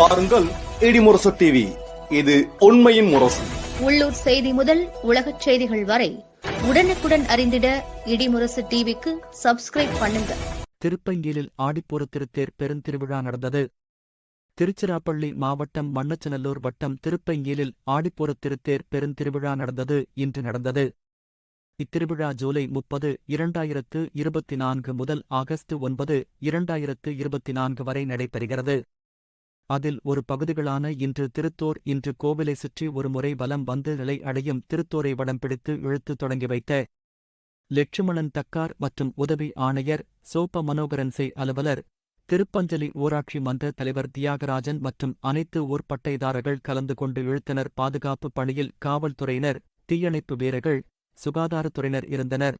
பாருங்கள் இடிமுரசு டிவி. இது உண்மையின் முரசு. உள்ளூர் செய்தி முதல் உலகச் செய்திகள் வரை உடனுக்குடன் அறிந்திட இடிமுரசு டிவிக்கு சப்ஸ்கிரைப் பண்ணுங்க. திருப்பங்கிலில் ஆடிப்பூர திருத்தேர் பெருந்திருவிழா நடந்தது. திருச்சிராப்பள்ளி மாவட்டம் மண்ணச்சநல்லூர் வட்டம் திருப்பங்கிலில் ஆடிப்பூர திருத்தேர் பெருந்திருவிழா இன்று நடந்தது. இத்திருவிழா ஜூலை 30, 2024 முதல் ஆகஸ்ட் 9, 2024 வரை நடைபெறுகிறது. அதில் ஒரு பகுதிகளான இன்று திருத்தோர் இன்று கோவிலை சுற்றி ஒரு முறை வலம் வந்து நிலை அடையும் திருத்தோரை வடம் பிடித்து இழுத்து தொடங்கி வைத்த லட்சுமணன் தக்கார் மற்றும் உதவி ஆணையர் சோப மனோகரன் அலுவலர், திருப்பஞ்சலி ஊராட்சி மன்ற தலைவர் தியாகராஜன் மற்றும் அனைத்து ஊர் பட்டைதாரர்கள் கலந்து கொண்டு இழுத்தனர். பாதுகாப்பு பணியில் காவல்துறையினர், தீயணைப்பு வீரர்கள், சுகாதாரத்துறையினர் இருந்தனர்.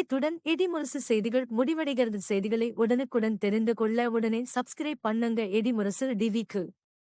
இத்துடன் இடிமுரசு செய்திகள் முடிவடைகிறது. செய்திகளை உடனுக்குடன் தெரிந்து கொள்ள உடனே சப்ஸ்கிரைப் பண்ணுங்க இடிமுரசு டிவிக்கு.